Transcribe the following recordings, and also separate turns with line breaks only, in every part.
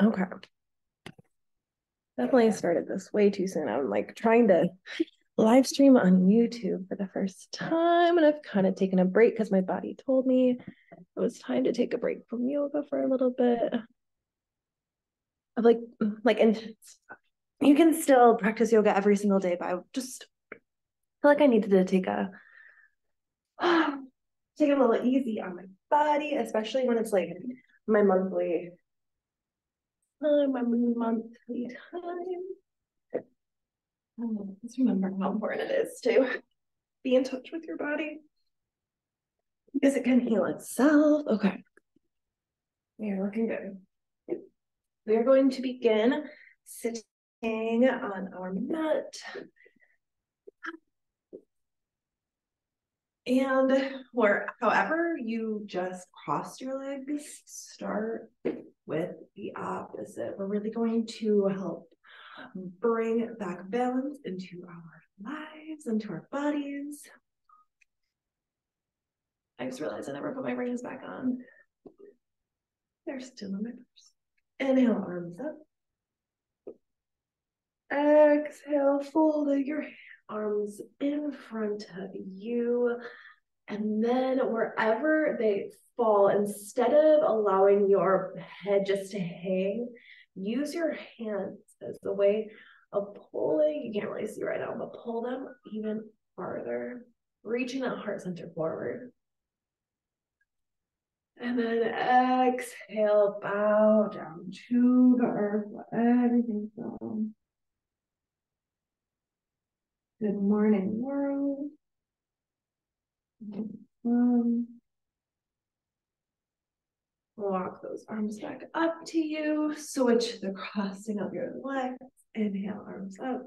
Okay. Definitely started this way too soon. I'm like trying to live stream on YouTube for the first time, and I've kind of taken a break because my body told me it was time to take a break from yoga for a little bit. Of like intense. You can still practice yoga every single day, but I just feel like I needed to take it a little easy on my body, especially when it's like my monthly my monthly time. Let's remember how important it is to be in touch with your body because it can heal itself. Okay, you're looking good. We are going to begin sitting on our mat. And however you just crossed your legs, start with the opposite. We're really going to help bring back balance into our lives, into our bodies. I just realized I never put my rings back on. They're still in my purse. Inhale, arms up. Exhale, fold your arms in front of you. And then wherever they fall, instead of allowing your head just to hang, use your hands as the way of pulling. You can't really see right now, but pull them even farther, reaching that heart center forward. And then exhale, bow down to the earth, let everything go. Good morning, world. Walk those arms back up to you. Switch the crossing of your legs. Inhale, arms up.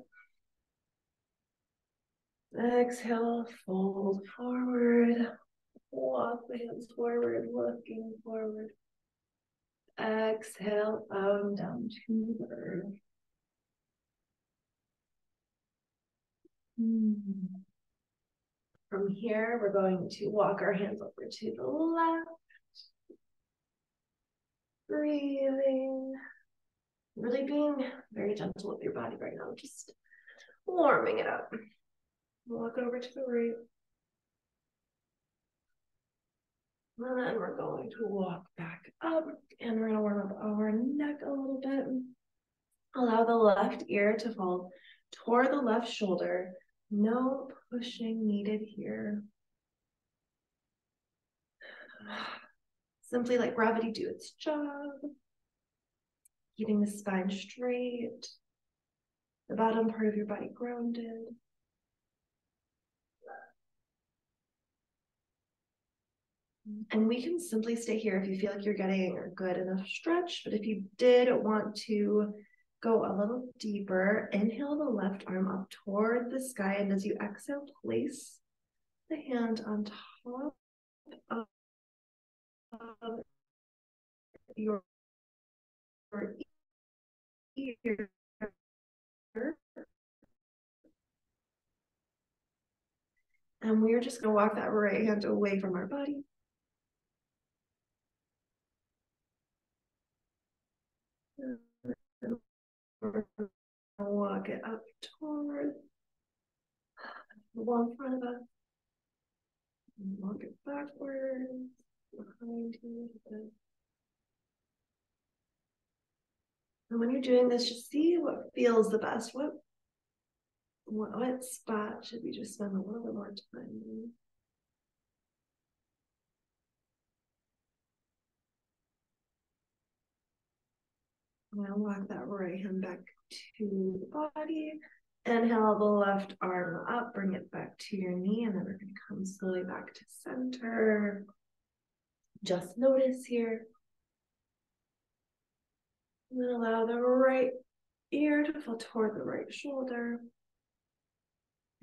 Exhale, fold forward. Walk the hands forward, looking forward. Exhale, bow down to the earth. From here, we're going to walk our hands over to the left. Breathing. Really being very gentle with your body right now. Just warming it up. Walk over to the right. And then we're going to walk back up and we're going to warm up our neck a little bit. Allow the left ear to fall toward the left shoulder. No pushing needed here. Simply let gravity do its job. Keeping the spine straight. The bottom part of your body grounded. And we can simply stay here if you feel like you're getting a good enough stretch. But if you did want to go a little deeper, inhale the left arm up toward the sky. And as you exhale, place the hand on top of your ear. And we're just going to walk that right hand away from our body. Walk it up toward the wall in front of us. And walk it backwards, behind you. And when you're doing this, just see what feels the best. What spot should we just spend a little bit more time in? I'm going to walk that right hand back to the body. Inhale the left arm up, bring it back to your knee, and then we're going to come slowly back to center. Just notice here. And then allow the right ear to fall toward the right shoulder.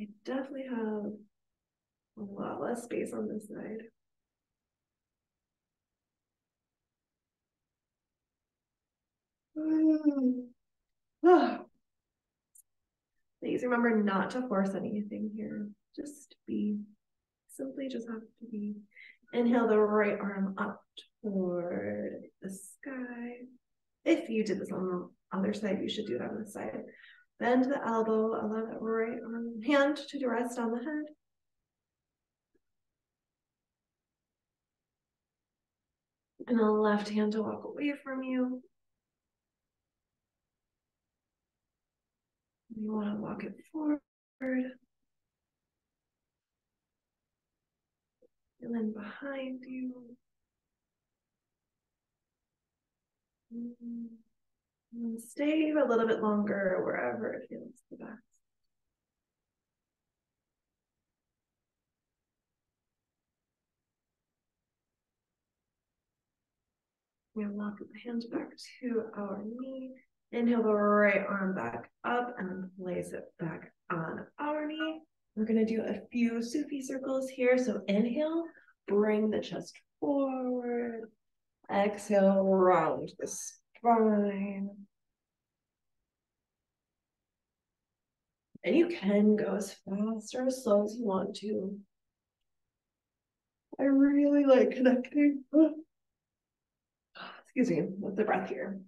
I definitely have a lot less space on this side. Please remember not to force anything here. Just be. Simply just have to be. Inhale the right arm up toward the sky. If you did this on the other side, you should do it on this side. Bend the elbow, allow that right arm, hand to rest on the head. And the left hand to walk away from you. You want to walk it forward. And then behind you. And stay a little bit longer wherever it feels the best. We're going to walk the hands back to our knee. Inhale the right arm back up and then place it back on our knee. We're going to do a few Sufi circles here. So inhale, bring the chest forward. Exhale, round the spine. And you can go as fast or as slow as you want to. I really like connecting, excuse me, with the breath here.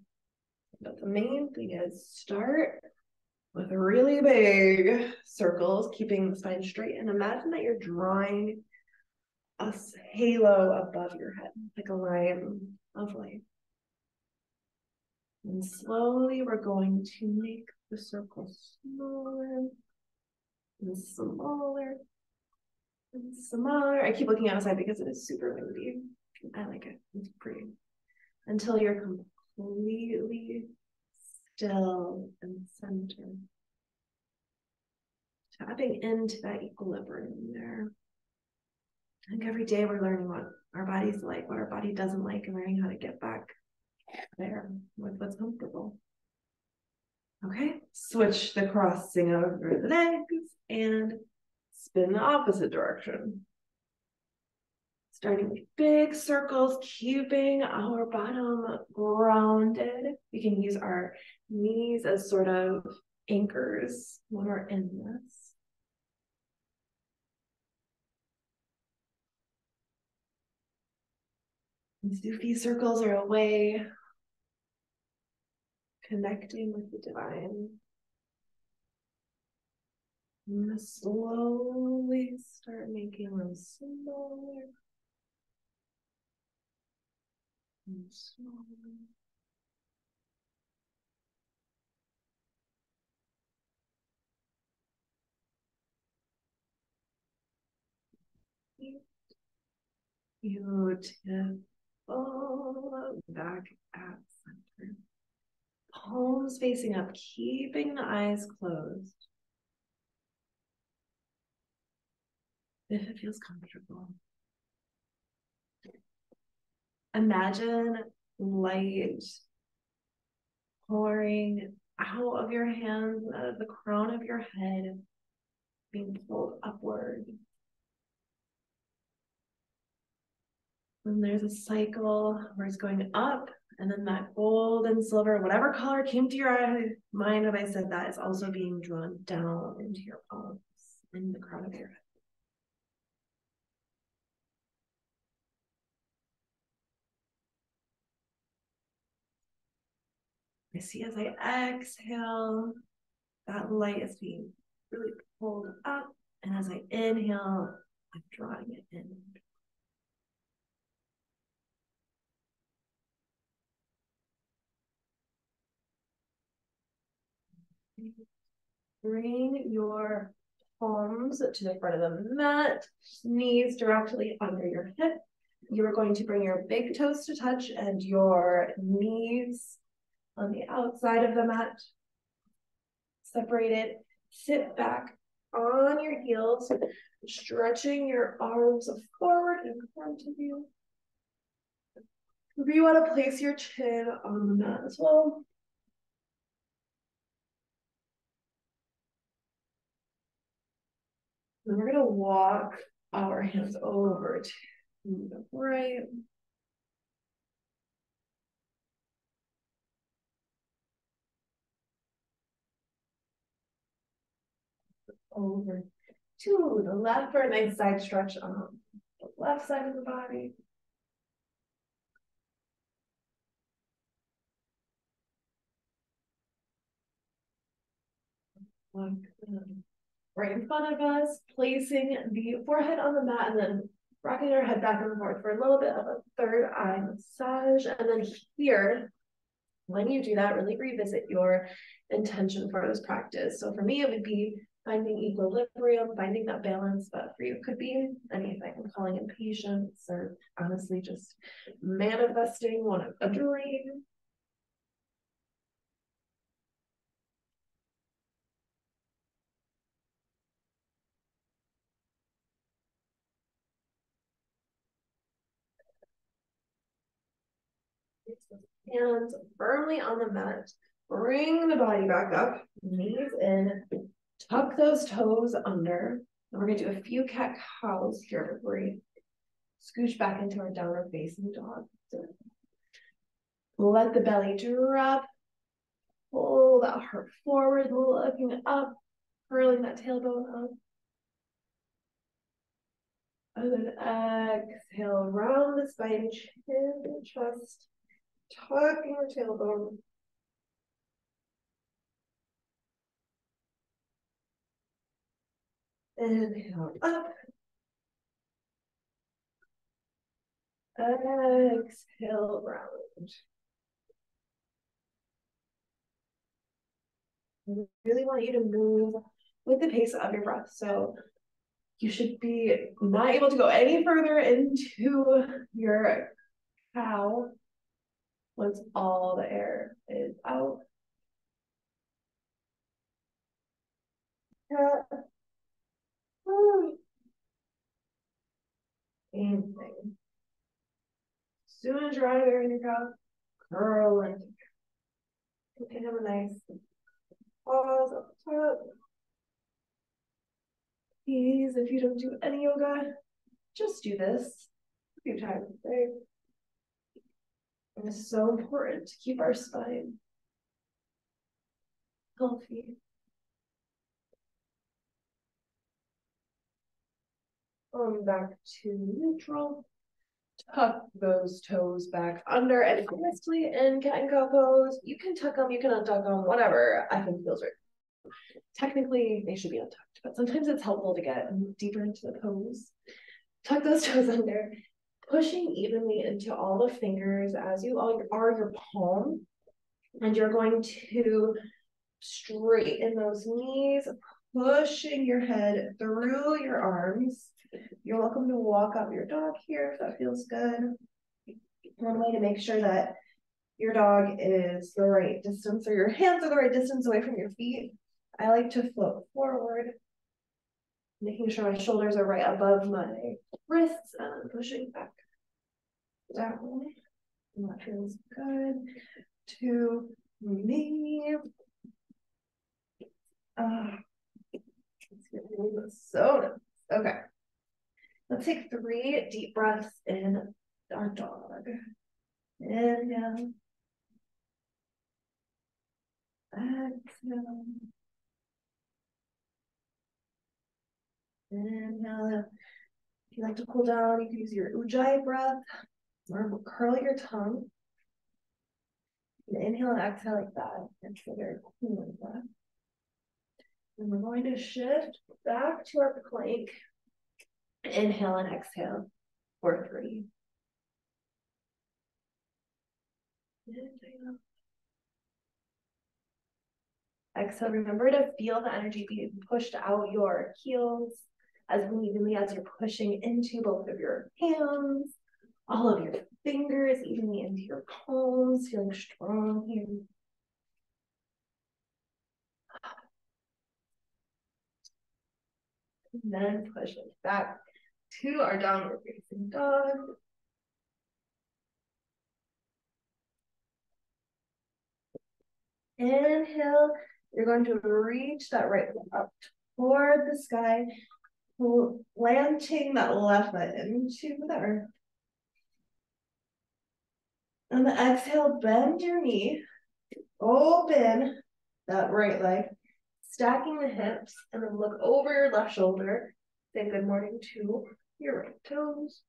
But the main thing is start with really big circles, keeping the spine straight. And imagine that you're drawing a halo above your head, like a line of light. And slowly we're going to make the circle smaller and smaller and smaller. I keep looking outside because it is super windy. I like it. It's pretty. Until you're completely still and centered. Tapping into that equilibrium there. I think every day we're learning what our body's like, what our body doesn't like, and learning how to get back there with what's comfortable. Okay, switch the crossing over the legs and spin the opposite direction. Starting with big circles, keeping our bottom grounded. We can use our knees as sort of anchors when we're in this. And Sufi circles are a way connecting with the divine. And slowly start making them smaller and smaller. Beautiful. Back at center. Palms facing up, keeping the eyes closed. If it feels comfortable. Imagine light pouring out of your hands, out of the crown of your head, being pulled upward. And there's a cycle where it's going up, and then that gold and silver, whatever color came to your mind when I said that, is also being drawn down into your palms and the crown of your head. I see as I exhale, that light is being really pulled up, and as I inhale, I'm drawing it in. Bring your palms to the front of the mat, knees directly under your hip. You're going to bring your big toes to touch and your knees on the outside of the mat. Separated. Sit back on your heels, stretching your arms forward in front of you. You want to place your chin on the mat as well. And we're going to walk our hands over to the right. Over to the left for a nice side stretch on the left side of the body. Right in front of us, placing the forehead on the mat and then rocking our head back and forth for a little bit of a third eye massage. And then here, when you do that, really revisit your intention for this practice. So for me, it would be finding equilibrium, finding that balance, but for you, it could be anything. I'm calling in patience or honestly just manifesting a dream. Hands firmly on the mat. Bring the body back up, knees in, tuck those toes under. And we're going to do a few cat cows here before we scooch back into our downward facing dog. Let the belly drop. Pull that heart forward, looking up, curling that tailbone up. And then exhale, round the spine, chin, chest, tucking your tailbone. Inhale up. Exhale, round. I really want you to move with the pace of your breath. So you should be not able to go any further into your cow once all the air is out. Same thing. As soon as you're out of there in your cow, curl into. You can have a nice pause up top. Please, if you don't do any yoga, just do this a few times a day. It's so important to keep our spine healthy. Back to neutral. Tuck those toes back under and honestly in cat and cow pose. You can tuck them, you can untuck them, whatever I think feels right. Technically, they should be untucked, but sometimes it's helpful to get deeper into the pose. Tuck those toes under, pushing evenly into all the fingers as you are your palm, and you're going to straighten those knees, pushing your head through your arms. You're welcome to walk up your dog here if that feels good. One way to make sure that your dog is the right distance or your hands are the right distance away from your feet, I like to float forward, making sure my shoulders are right above my wrists and pushing back down. And that feels good to me. So nice. Okay. Let's take 3 deep breaths in our dog. Inhale. Exhale. Inhale. If you like to cool down, you can use your ujjayi breath or curl your tongue. And inhale and exhale like that. And trigger cooling breath. And we're going to shift back to our plank. Inhale and exhale for 3. Inhale. Exhale, remember to feel the energy being pushed out your heels as evenly as you're pushing into both of your hands, all of your fingers evenly into your palms, feeling strong here. And then push it back to our downward facing dog. Inhale, you're going to reach that right foot up toward the sky, planting that left foot into the earth. On the exhale, bend your knee, open that right leg, stacking the hips, and then look over your left shoulder. Say good morning to your right toes.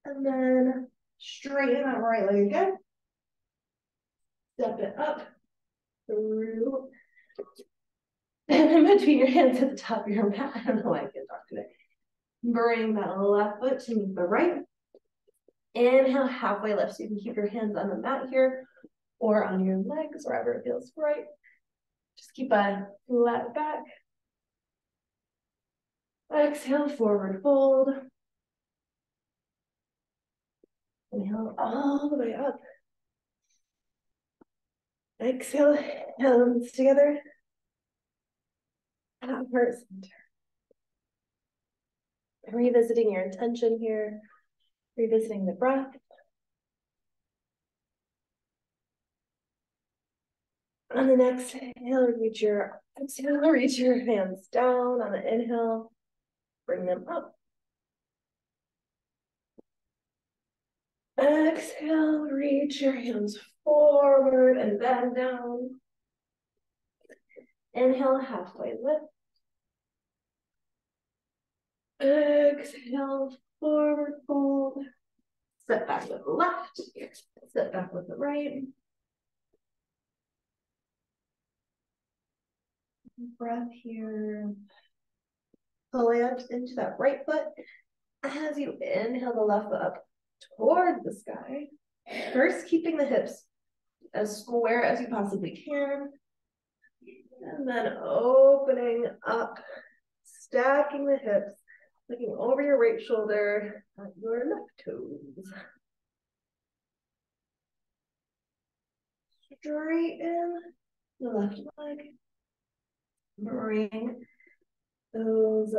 And then straighten that right leg again. Step it up through And in between your hands at the top of your mat. I don't know why I can't talk today. Bring that left foot to meet the right. Inhale, halfway lift. So you can keep your hands on the mat here or on your legs, wherever it feels right. Just keep a flat back. Exhale, forward fold. Inhale all the way up. Exhale, hands together. Heart center. Revisiting your intention here. Revisiting the breath. On the next exhale, reach your hands down. On the inhale, bring them up. Exhale, reach your hands forward and then down. Inhale, halfway lift. Exhale, forward fold. Step back with the left. Step back with the right. Breath here. Plant into that right foot. As you inhale the left foot up toward the sky. First, keeping the hips as square as you possibly can. And then opening up, stacking the hips, looking over your right shoulder at your left toes. Straighten the left leg. Bring those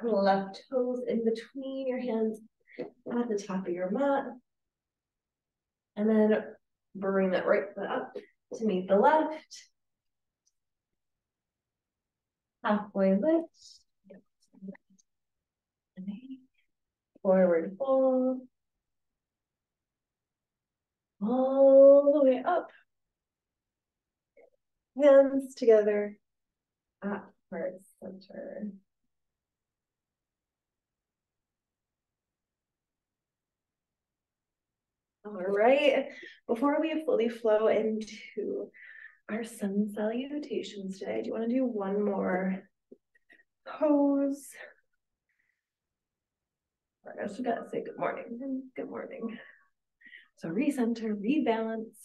left toes in between your hands at the top of your mat. And then bring that right foot up to meet the left. Halfway lift. Forward fold. All the way up. Hands together at heart center. All right, before we fully flow into our sun salutations today, do you want to do one more pose? I just gotta say good morning. Good morning. So recenter, rebalance.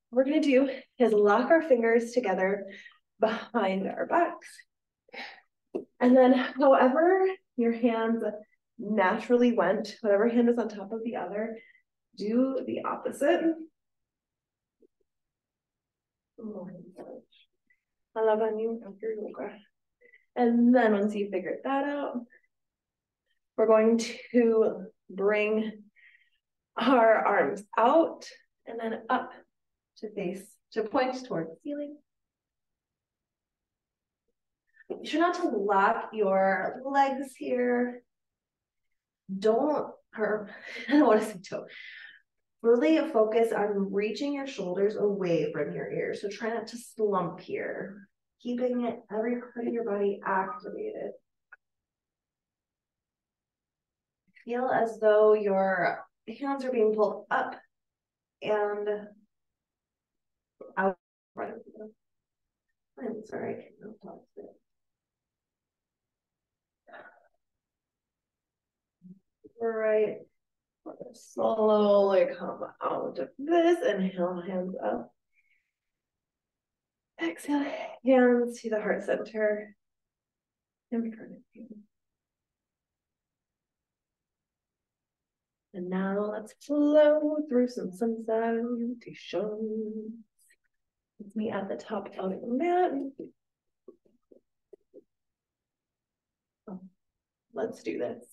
What we're gonna do is lock our fingers together behind our backs. And then however your hands naturally went, whatever hand is on top of the other, do the opposite. Oh, I love on you after yoga. And then once you figured that out, we're going to bring our arms out and then up to point toward the ceiling. You try not to lock your legs here. I don't want to say toe. Really focus on reaching your shoulders away from your ears. So try not to slump here. Keeping every part of your body activated. Feel as though your hands are being pulled up and out. I'm sorry, I can't talk today. Right. Slowly come out of this. Inhale, hands up. Exhale, hands to the heart center in front of you. And now let's flow through some sun salutations. It's me at the top of the mat. Oh, let's do this.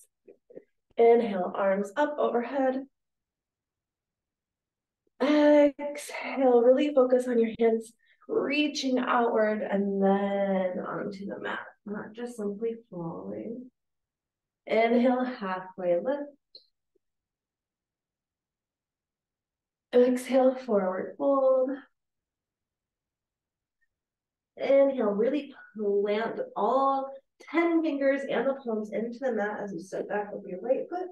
Inhale, arms up overhead. Exhale, really focus on your hands reaching outward and then onto the mat, not just simply falling. Inhale, halfway lift. Exhale, forward fold. Inhale, really plant all 10 fingers and the palms into the mat as you step back with your right foot,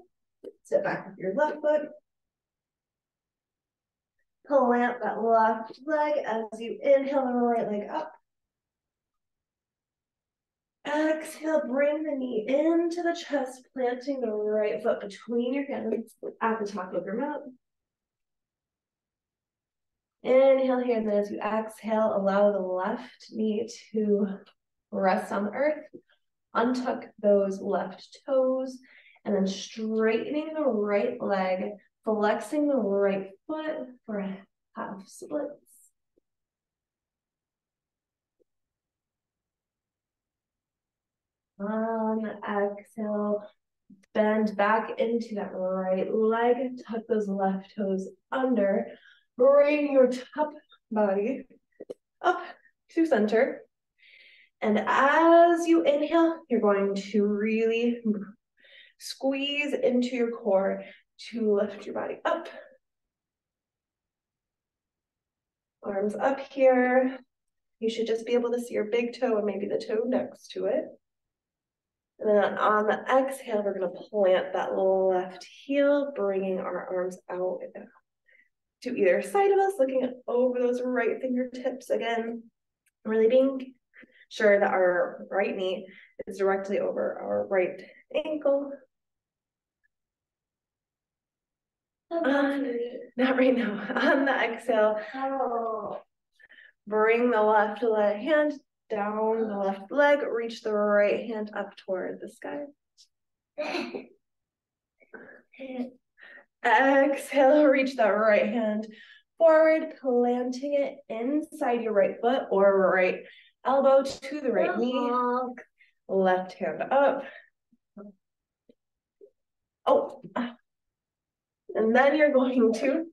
step back with your left foot. Plant that left leg as you inhale the right leg up. Exhale, bring the knee into the chest, planting the right foot between your hands at the top of your mat. Inhale here, and then as you exhale, allow the left knee to rest on the earth. Untuck those left toes, and then straightening the right leg, flexing the right foot for a half splits. On exhale, bend back into that right leg, tuck those left toes under, bring your top body up to center. And as you inhale, you're going to really squeeze into your core to lift your body up. Arms up here. You should just be able to see your big toe and maybe the toe next to it. And then on the exhale, we're going to plant that left heel, bringing our arms out to either side of us, looking over those right fingertips. Again, really being sure that our right knee is directly over our right ankle. Not right now. On the exhale, bring the left hand down the left leg, reach the right hand up toward the sky. Exhale, reach that right hand forward, planting it inside your right foot or right elbow to the right knee. Left hand up. Oh, and then you're going to.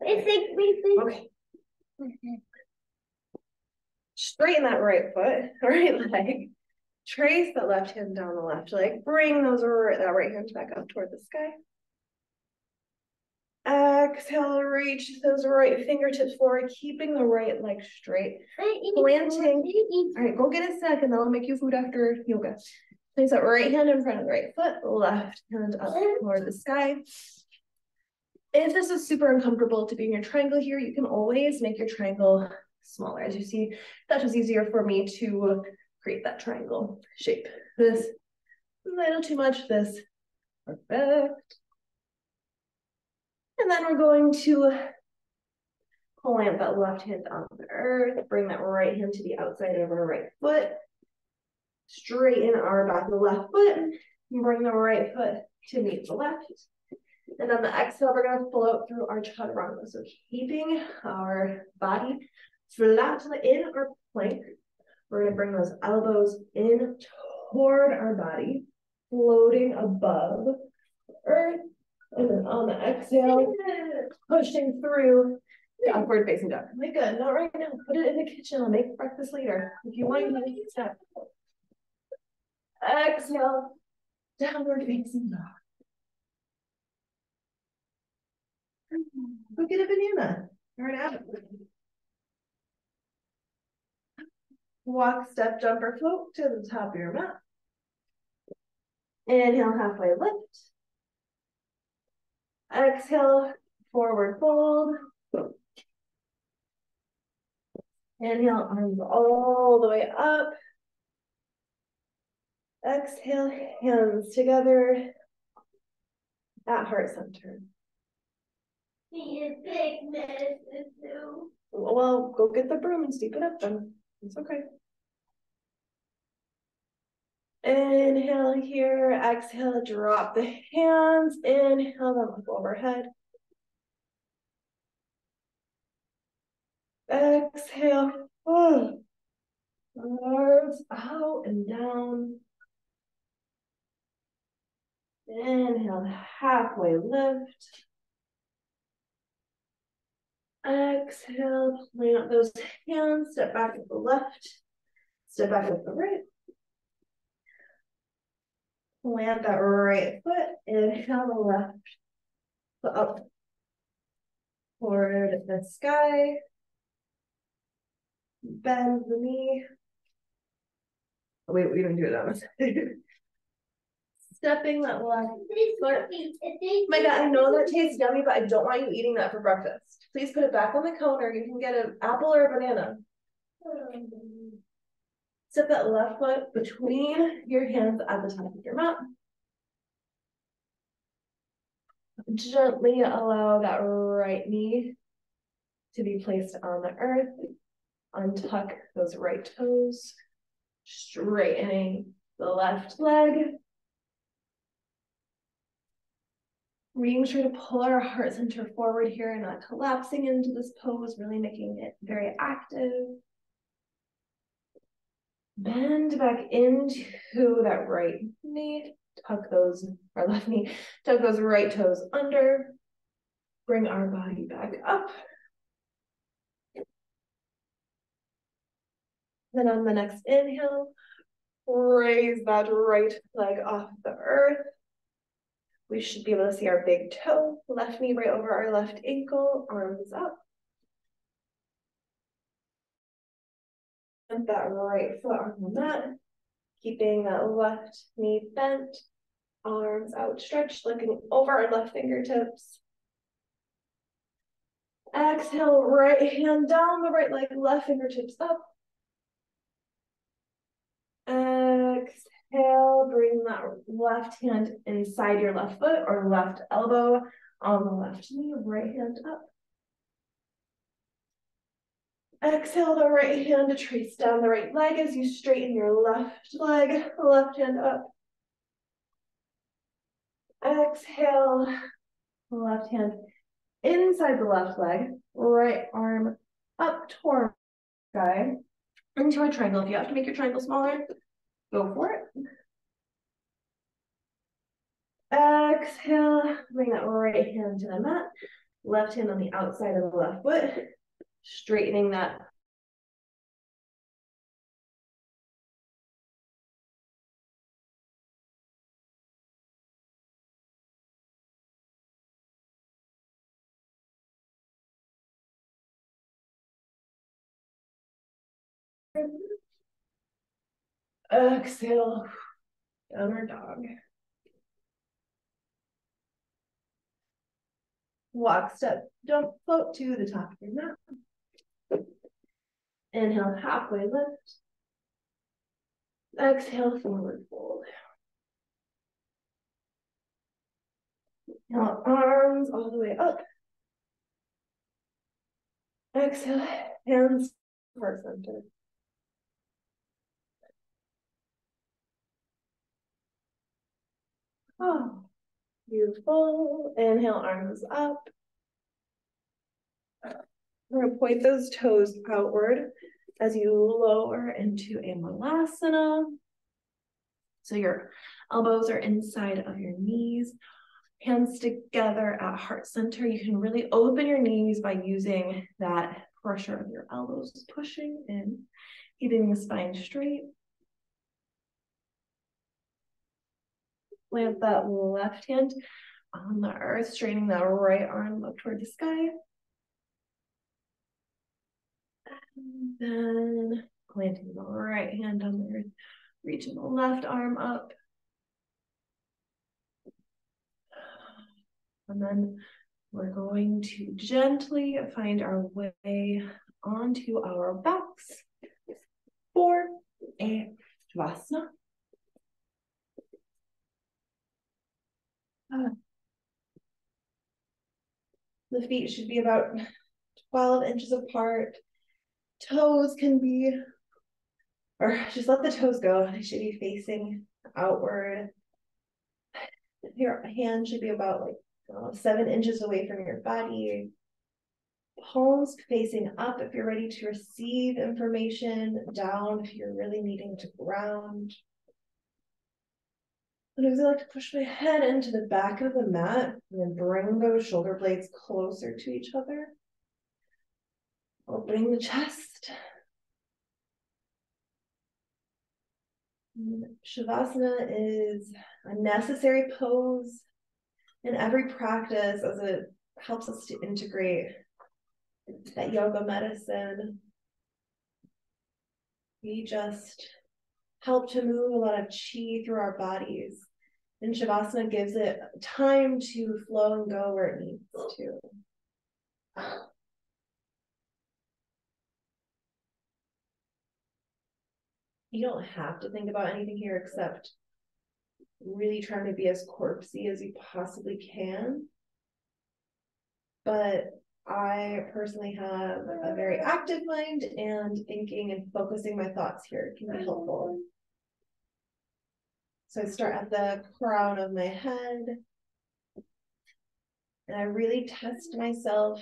Okay. Straighten that right foot, right leg. Trace the left hand down the left leg. Bring that right hand back up toward the sky. Exhale, reach those right fingertips forward, keeping the right leg straight. Planting. All right, go get a snack and then I'll make you food after yoga. Place that right hand in front of the right foot, left hand up toward the sky. If this is super uncomfortable to be in your triangle here, you can always make your triangle smaller. As you see, that was easier for me to create that triangle shape. This a little too much, this perfect. And then we're going to plant that left hand on the earth, bring that right hand to the outside of our right foot, straighten our back of the left foot, and bring the right foot to meet the left. And on the exhale, we're going to float through our chaturanga. So keeping our body flat in our plank, we're going to bring those elbows in toward our body, floating above earth. And then on the exhale, pushing through the upward facing dog. My good, not right now. Put it in the kitchen. I'll make breakfast later. If you want, you can eat that. Exhale, downward facing dog. Go get a banana or an apple. Walk, step, jump, or float to the top of your mat. Inhale, halfway lift. Exhale, forward fold. Inhale, arms all the way up. Exhale, hands together at heart center. Well, go get the broom and sweep it up then. It's okay. Inhale here, exhale, drop the hands, inhale them up overhead. Exhale, arms out and down. Inhale, halfway lift. Exhale, plant those hands, step back with the left, step back with the right. Plant that right foot, inhale the left foot up toward the sky. Bend the knee. Oh, wait, we don't do it on this. stepping that left foot. My God, I know that tastes yummy, but I don't want you eating that for breakfast. Please put it back on the counter. You can get an apple or a banana. Step that left foot between your hands at the top of your mat. Gently allow that right knee to be placed on the earth. Untuck those right toes. Straightening the left leg. Being sure to pull our heart center forward here and not collapsing into this pose, really making it very active. Bend back into that right knee, tuck those, or left knee, tuck those right toes under. Bring our body back up. Then on the next inhale, raise that right leg off the earth. We should be able to see our big toe, left knee right over our left ankle, arms up. And that right foot on the mat, keeping that left knee bent, arms outstretched, looking over our left fingertips. Exhale, right hand down the right leg, left fingertips up. Exhale, bring that left hand inside your left foot or left elbow on the left knee, right hand up. Exhale the right hand to trace down the right leg as you straighten your left leg, left hand up. Exhale, left hand inside the left leg, right arm up toward sky into a triangle. If you have to make your triangle smaller, go for it. Exhale, bring that right hand to the mat, left hand on the outside of the left foot, straightening that. Exhale, downward dog. Walk, step, don't float to the top of your mat. Inhale, halfway lift. Exhale, forward fold. Now arms all the way up. Exhale, hands heart center. Oh, beautiful. Inhale, arms up. We're gonna point those toes outward as you lower into a malasana. So your elbows are inside of your knees, hands together at heart center. You can really open your knees by using that pressure of your elbows, pushing in, keeping the spine straight. Plant that left hand on the earth, straightening that right arm up toward the sky. And then planting the right hand on the earth, reaching the left arm up. And then we're going to gently find our way onto our backs for a Shavasana. The feet should be about 12 inches apart. Toes can be, or just let the toes go. They should be facing outward. Your hand should be about like 7 inches away from your body. Palms facing up if you're ready to receive information, down if you're really needing to ground. And I like to push my head into the back of the mat and then bring those shoulder blades closer to each other. Opening the chest. Shavasana is a necessary pose in every practice as it helps us to integrate that yoga medicine. We just help to move a lot of chi through our bodies And Shavasana gives it time to flow and go where it needs to. You don't have to think about anything here except really trying to be as corpsey as you possibly can. But I personally have a very active mind, and thinking and focusing my thoughts here can be helpful. So I start at the crown of my head, and I really test myself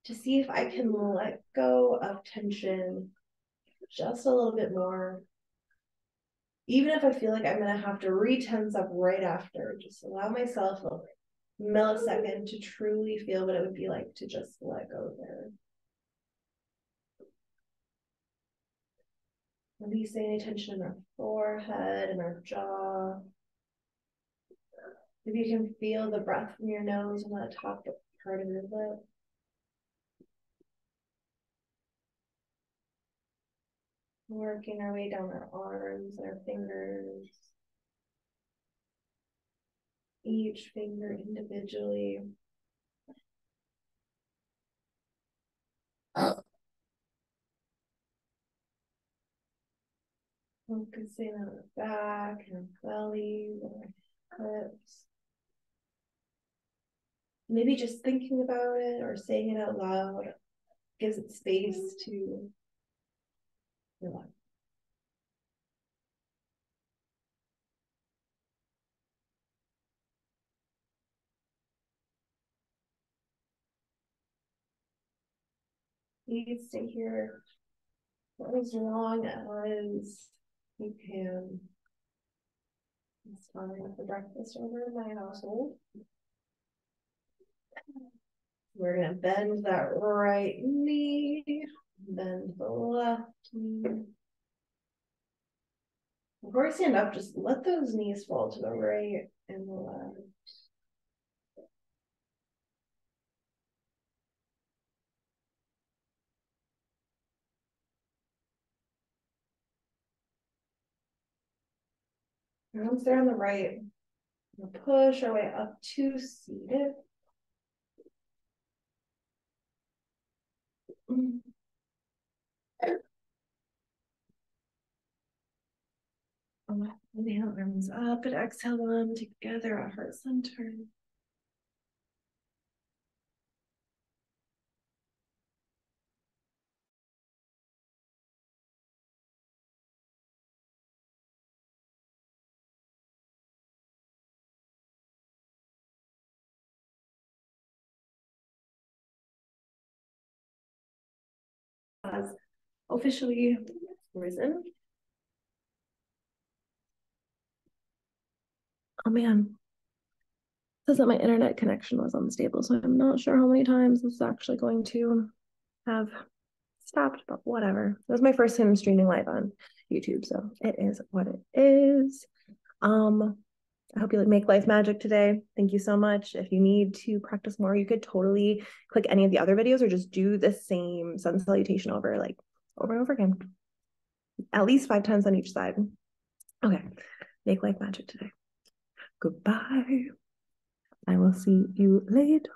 to see if I can let go of tension just a little bit more. Even if I feel like I'm going to have to re-tense up right after, just allow myself a millisecond to truly feel what it would be like to just let go there. Releasing any tension in our forehead and our jaw. If you can feel the breath from your nose on the top part of your lip. Working our way down our arms and our fingers. Each finger individually. Focusing on our back and our belly and our hips. Maybe just thinking about it or saying it out loud gives it space to relax. You can stay here for as long as you can. It's time for breakfast over in my household. We're going to bend that right knee, bend the left knee. Before I stand up, just let those knees fall to the right and the left. And once they're on the right, we'll push our way up to seated. Inhale, arms up, and exhale them together at heart center. Has officially risen. Oh man, it says that my internet connection was unstable, so I'm not sure how many times this is actually going to have stopped, but whatever. It was my first time streaming live on YouTube, so it is what it is. I hope you make life magic today. Thank you so much. If you need to practice more, you could totally click any of the other videos or just do the same sun salutation over and over again. At least 5 times on each side. Okay, make life magic today. Goodbye. I will see you later.